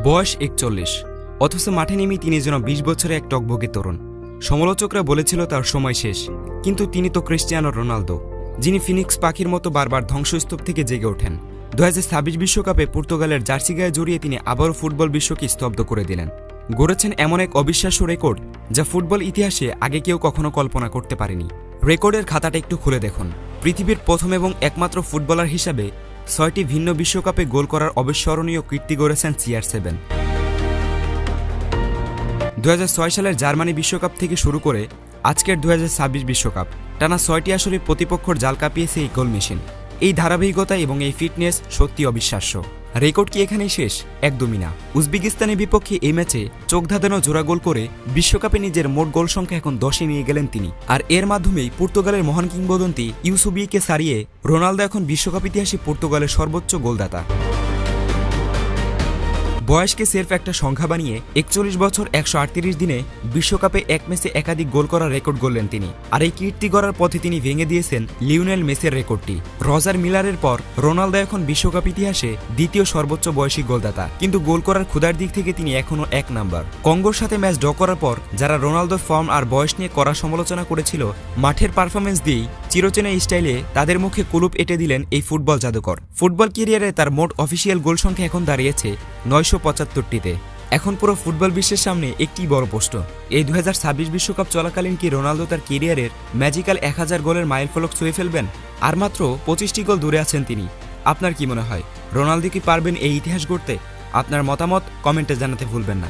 বয়স ৪১, অথচ মাঠে নেমেই তিনি যেন ২০ বছরের এক টকবকে তরুণ। সমালোচকরা বলেছিল তার সময় শেষ, কিন্তু তিনি তো ক্রিস্টিয়ানো রোনালদো, যিনি ফিনিক্স পাখির মতো বারবার ধ্বংসস্তূপ থেকে জেগে ওঠেন। ২০২৬ বিশ্বকাপে পর্তুগালের জার্সি গায়ে জড়িয়ে তিনি আবারও ফুটবল বিশ্বকে স্তব্ধ করে দিলেন। গড়েছেন এমন এক অবিশ্বাস্য রেকর্ড যা ফুটবল ইতিহাসে আগে কেউ কখনো কল্পনা করতে পারেনি। রেকর্ডের খাতাটা একটু খুলে দেখুন। পৃথিবীর প্রথম এবং একমাত্র ফুটবলার হিসাবে ৬টি ভিন্ন বিশ্বকাপে গোল করার অবিস্মরণীয় কীর্তি গড়েছেন CR7। ২০০৬ সালের জার্মানি বিশ্বকাপ থেকে শুরু করে আজকের ২০২৬ বিশ্বকাপ, টানা ৬টি আসরে প্রতিপক্ষর জাল কাঁপিয়েছে এই গোল মেশিন। এই ধারাবাহিকতা এবং এই ফিটনেস সত্যি অবিশ্বাস্য। রেকর্ড কি এখানেই শেষ? একদমই না। উজবেকিস্তানের বিপক্ষে এই ম্যাচে চোখ ধাঁধানো জোড়া গোল করে বিশ্বকাপে নিজের মোট গোল সংখ্যা এখন ১০-এ নিয়ে গেলেন তিনি। আর এর মাধ্যমেই পর্তুগালের মহান কিংবদন্তি ইউসুবিকে ছাড়িয়ে রোনালদো এখন বিশ্বকাপ ইতিহাসে পর্তুগালের সর্বোচ্চ গোলদাতা। বয়সকে সেলফ একটা সংখ্যা বানিয়ে ৪১ বছর ১৩৮ দিনে বিশ্বকাপে এক ম্যাচে একাধিক গোল করার রেকর্ড গড়লেন তিনি। আর এই কীর্তি গড়ার পথে তিনি ভেঙে দিয়েছেন লিওনেল মেসির রেকর্ডটি। রজার মিলারের পর রোনালদো এখন বিশ্বকাপ ইতিহাসে দ্বিতীয় সর্বোচ্চ বয়সী গোলদাতা, কিন্তু গোল করার ক্ষুধার দিক থেকে তিনি এখনও ১ নাম্বার। কঙ্গোর সাথে ম্যাচ ড্র করার পর যারা রোনালদোর ফর্ম আর বয়স নিয়ে কড়া সমালোচনা করেছিল, মাঠের পারফরমেন্স দিয়েই চিরচেনা স্টাইলে তাদের মুখে কুলুপ এঁটে দিলেন এই ফুটবল জাদুকর। ফুটবল ক্যারিয়ারে তার মোট অফিসিয়াল গোল সংখ্যা এখন দাঁড়িয়েছে ৯৭৫টিতে। এখন পুরো ফুটবল বিশ্বের সামনে একটি বড় প্রশ্ন, এই ২০২৬ বিশ্বকাপ চলাকালীন কি রোনালদো তার ক্যারিয়ারের ম্যাজিক্যাল ১০০০ গোলের মাইলফলক ছুঁয়ে ফেলবেন? আর মাত্র ২৫টি গোল দূরে আছেন তিনি। আপনার কি মনে হয়, রোনালদো কি পারবেন এই ইতিহাস গড়তে? আপনার মতামত কমেন্টে জানাতে ভুলবেন না।